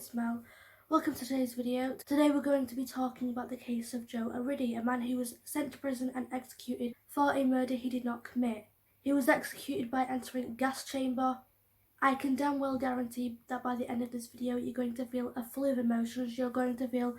it's Mel. Welcome to today's video. Today we're going to be talking about the case of Joe Arridy, a man who was sent to prison and executed for a murder he did not commit. He was executed by entering a gas chamber. I can damn well guarantee that by the end of this video you're going to feel a flood of emotions. You're going to feel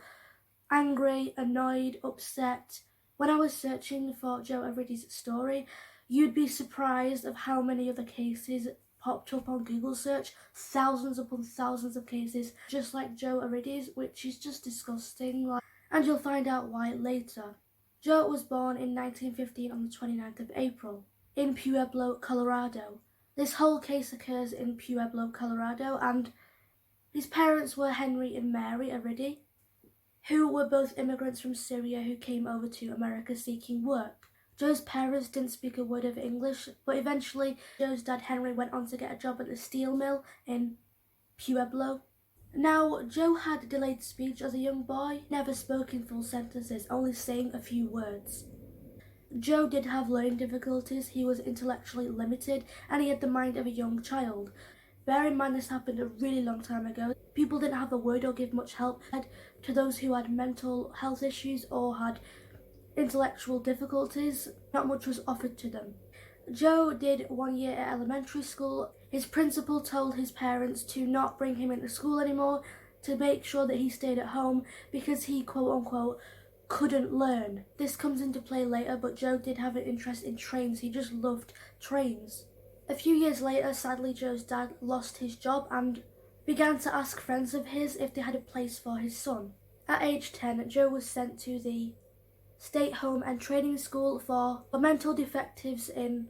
angry, annoyed, upset. When I was searching for Joe Arridy's story, you'd be surprised of how many other cases popped up on Google search. Thousands upon thousands of cases just like Joe Arridy's, which is just disgusting, and you'll find out why later. Joe was born in 1915 on the 29th of April in Pueblo, Colorado. This whole case occurs in Pueblo, Colorado, and his parents were Henry and Mary Arridy, who were both immigrants from Syria who came over to America seeking work. Joe's parents didn't speak a word of English, but eventually Joe's dad Henry went on to get a job at the steel mill in Pueblo. Now, Joe had delayed speech as a young boy, never spoke in full sentences, only saying a few words. Joe did have learning difficulties, he was intellectually limited, and he had the mind of a young child. Bear in mind this happened a really long time ago. People didn't have a word or give much help to those who had mental health issues or had intellectual difficulties. Not much was offered to them. Joe did 1 year at elementary school. His principal told his parents to not bring him into school anymore, to make sure that he stayed at home because he quote-unquote couldn't learn. This comes into play later, but Joe did have an interest in trains. He just loved trains. A few years later, sadly, Joe's dad lost his job and began to ask friends of his if they had a place for his son. At age 10, Joe was sent to the State Home and Training School for mental defectives in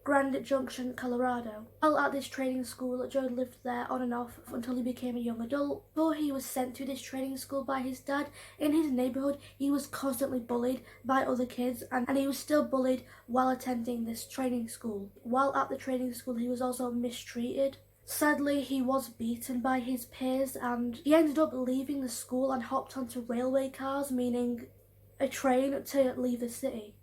Grand Junction, Colorado. While at this training school, Joe lived there on and off until he became a young adult. Before he was sent to this training school by his dad, in his neighborhood, he was constantly bullied by other kids, and he was still bullied while attending this training school. While at the training school, he was also mistreated. Sadly, he was beaten by his peers, and he ended up leaving the school and hopped onto railway cars, meaning a train, to leave the city.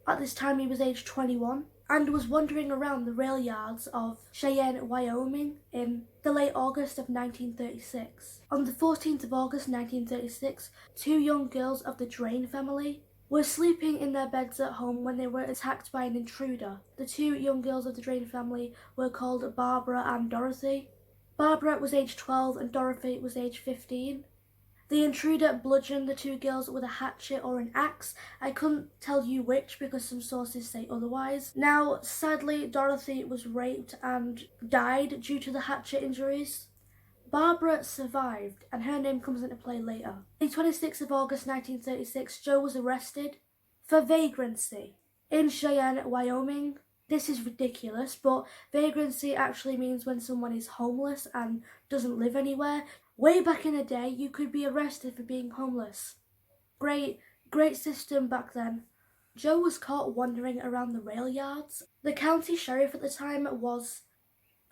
At this time, he was aged 21 and was wandering around the rail yards of Cheyenne, Wyoming in the late August of 1936. On the 14th of August 1936, two young girls of the Drain family were sleeping in their beds at home when they were attacked by an intruder. The two young girls of the Drain family were called Barbara and Dorothy. Barbara was aged 12 and Dorothy was aged 15. The intruder bludgeoned the two girls with a hatchet or an axe. I couldn't tell you which because some sources say otherwise. Now, sadly, Dorothy was raped and died due to the hatchet injuries. Barbara survived, and her name comes into play later. On the 26th of August 1936, Joe was arrested for vagrancy in Cheyenne, Wyoming. This is ridiculous, but vagrancy actually means when someone is homeless and doesn't live anywhere. Way back in the day, you could be arrested for being homeless. Great system back then. Joe was caught wandering around the rail yards. The county sheriff at the time was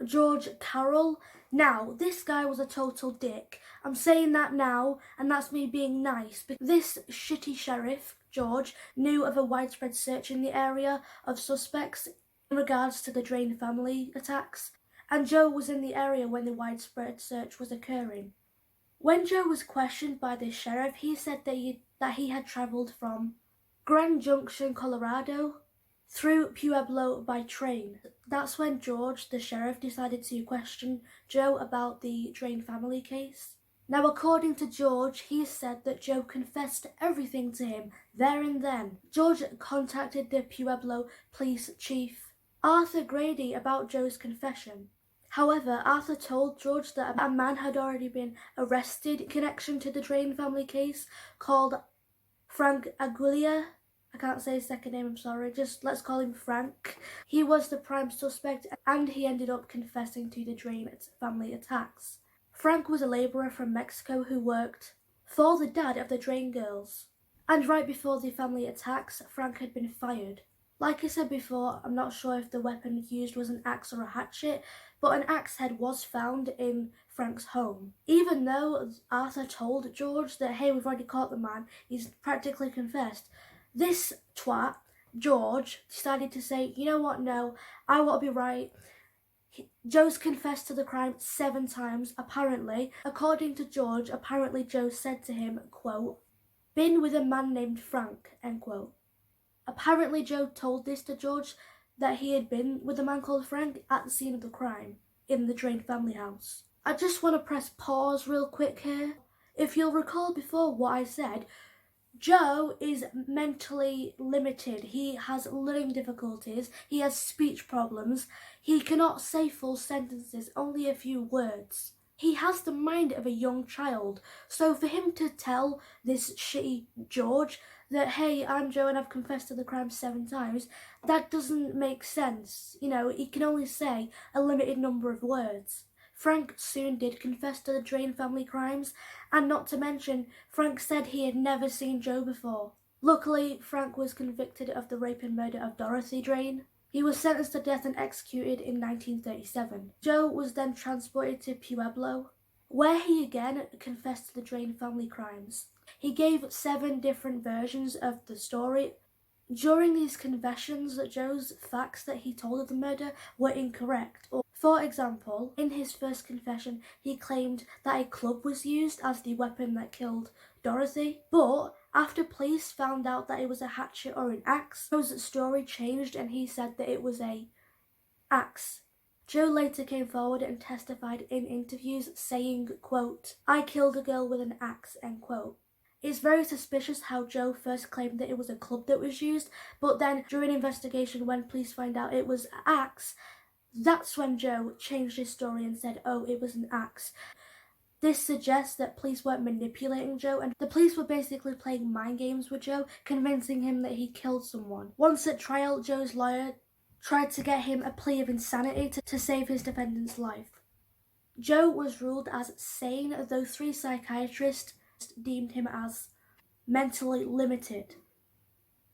George Carroll. Now, this guy was a total dick. I'm saying that now, and that's me being nice. But this shitty sheriff, George, knew of a widespread search in the area of suspects in regards to the Drain family attacks, and Joe was in the area when the widespread search was occurring. When Joe was questioned by the sheriff, he said that he had travelled from Grand Junction, Colorado, through Pueblo by train. That's when George, the sheriff, decided to question Joe about the Drain family case. Now, according to George, he said that Joe confessed everything to him there and then. George contacted the Pueblo police chief, Arthur Grady, about Joe's confession. However, Arthur told George that a man had already been arrested in connection to the Drain family case called Frank Aguilera. I can't say his second name, I'm sorry, just let's call him Frank. He was the prime suspect and he ended up confessing to the Drain family attacks. Frank was a labourer from Mexico who worked for the dad of the Drain girls. And right before the family attacks, Frank had been fired. Like I said before, I'm not sure if the weapon used was an axe or a hatchet, but an axe head was found in Frank's home. Even though Arthur told George that, hey, we've already caught the man, he's practically confessed, this twat, George, decided to say, you know what, no, I want to be right. Joe's confessed to the crime 7 times, apparently. According to George, apparently Joe said to him, quote, "Been with a man named Frank," end quote. Apparently Joe told this to George, that he had been with a man called Frank at the scene of the crime in the Drain family house. I just want to press pause real quick here. If you'll recall before what I said, Joe is mentally limited. He has learning difficulties. He has speech problems. He cannot say full sentences, only a few words. He has the mind of a young child. So for him to tell this shitty George that, hey, I'm Joe and I've confessed to the crime 7 times, that doesn't make sense. You know, he can only say a limited number of words. Frank soon did confess to the Drain family crimes, and not to mention, Frank said he had never seen Joe before. Luckily, Frank was convicted of the rape and murder of Dorothy Drain. He was sentenced to death and executed in 1937. Joe was then transported to Pueblo, where he again confessed to the Drain family crimes. He gave 7 different versions of the story. During these confessions, Joe's facts that he told of the murder were incorrect. For example, in his first confession, he claimed that a club was used as the weapon that killed Dorothy, but after police found out that it was a hatchet or an axe, Joe's story changed and he said that it was a axe. Joe later came forward and testified in interviews saying, quote, "I killed a girl with an axe," end quote. It's very suspicious how Joe first claimed that it was a club that was used, but then during investigation when police find out it was an axe, that's when Joe changed his story and said, oh, it was an axe. This suggests that police weren't manipulating Joe, and the police were basically playing mind games with Joe, convincing him that he killed someone. Once at trial, Joe's lawyer tried to get him a plea of insanity to save his defendant's life. Joe was ruled as sane, though 3 psychiatrists deemed him as mentally limited.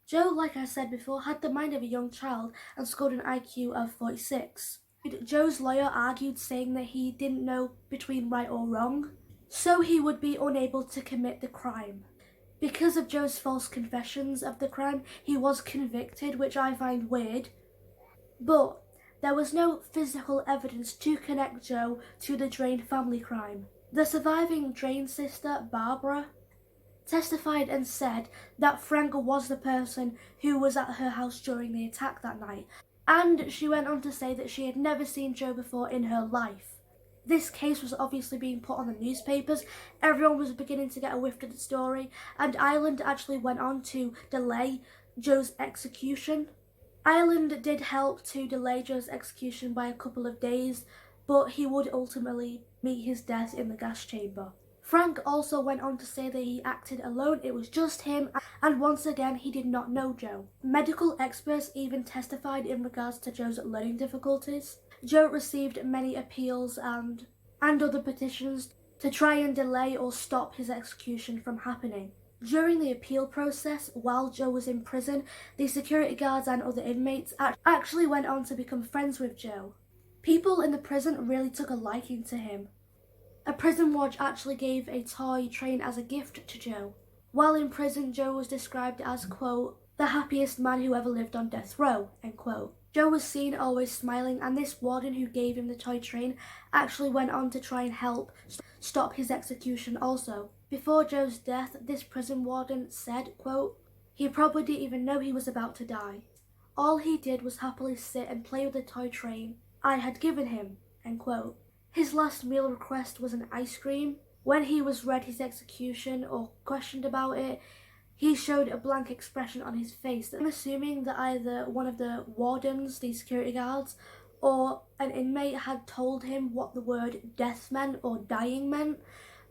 Joe, like I said before, had the mind of a young child and scored an IQ of 46. Joe's lawyer argued, saying that he didn't know between right or wrong, so he would be unable to commit the crime. Because of Joe's false confessions of the crime, he was convicted, which I find weird, but there was no physical evidence to connect Joe to the Drain family crime. The surviving Drain sister, Barbara, testified and said that Frank was the person who was at her house during the attack that night, and she went on to say that she had never seen Joe before in her life. This case was obviously being put on the newspapers, everyone was beginning to get a whiff of the story, and Ireland actually went on to delay Joe's execution. Ireland did help to delay Joe's execution by a couple of days, but he would ultimately meet his death in the gas chamber. Frank also went on to say that he acted alone, it was just him, and once again he did not know Joe. Medical experts even testified in regards to Joe's learning difficulties. Joe received many appeals and other petitions to try and delay or stop his execution from happening. During the appeal process, while Joe was in prison, the security guards and other inmates actually went on to become friends with Joe. People in the prison really took a liking to him. A prison watch actually gave a toy train as a gift to Joe. While in prison, Joe was described as, quote, "the happiest man who ever lived on death row," end quote. Joe was seen always smiling, and this warden who gave him the toy train actually went on to try and help stop his execution also. Before Joe's death, this prison warden said, quote, "he probably didn't even know he was about to die. All he did was happily sit and play with the toy train I had given him," end quote. His last meal request was an ice cream. When he was read his execution or questioned about it, he showed a blank expression on his face. I'm assuming that either one of the wardens, the security guards, or an inmate had told him what the word death meant or dying meant,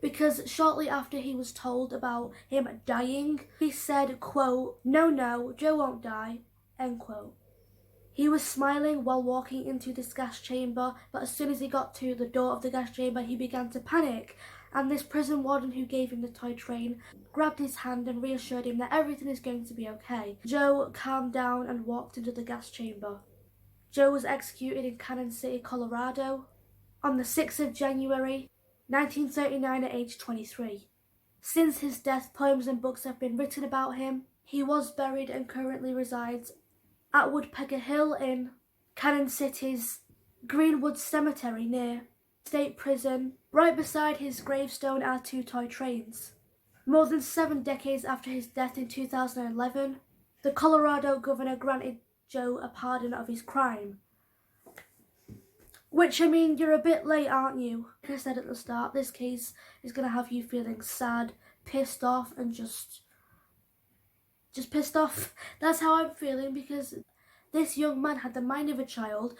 because shortly after he was told about him dying, he said, quote, no, Joe won't die," end quote. He was smiling while walking into this gas chamber, but as soon as he got to the door of the gas chamber, he began to panic, and this prison warden who gave him the toy train grabbed his hand and reassured him that everything is going to be okay. Joe calmed down and walked into the gas chamber. Joe was executed in Cannon City, Colorado on the 6th of January, 1939 at age 23. Since his death, poems and books have been written about him. He was buried and currently resides at Woodpecker Hill in Cannon City's Greenwood Cemetery near State Prison. Right beside his gravestone are 2 toy trains. More than 7 decades after his death in 2011, the Colorado governor granted Joe a pardon of his crime. Which, I mean, you're a bit late, aren't you? Like I said at the start, this case is going to have you feeling sad, pissed off, and just pissed off. That's how I'm feeling, because this young man had the mind of a child,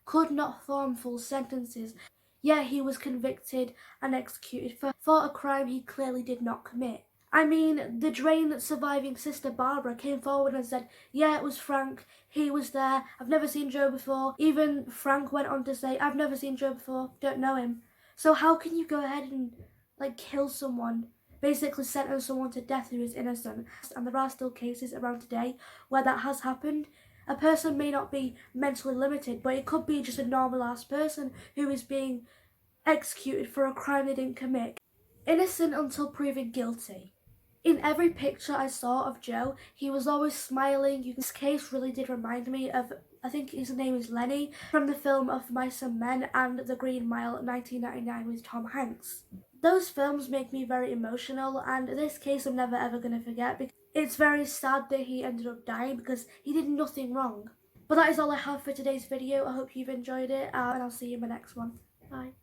could not form full sentences, yet he was convicted and executed for a crime he clearly did not commit. I mean, the Drain surviving sister Barbara came forward and said, yeah, it was Frank, he was there, I've never seen Joe before. Even Frank went on to say, I've never seen Joe before, don't know him. So how can you go ahead and, kill someone, basically sentence someone to death who is innocent? And there are still cases around today where that has happened. A person may not be mentally limited, but it could be just a normal-ass person who is being executed for a crime they didn't commit. Innocent until proven guilty. In every picture I saw of Joe, he was always smiling. This case really did remind me of, I think his name is Lenny, from the film Of Mice and Men and The Green Mile 1999 with Tom Hanks. Those films make me very emotional, and this case I'm never ever going to forget, because it's very sad that he ended up dying because he did nothing wrong. But that is all I have for today's video. I hope you've enjoyed it, and I'll see you in my next one. Bye.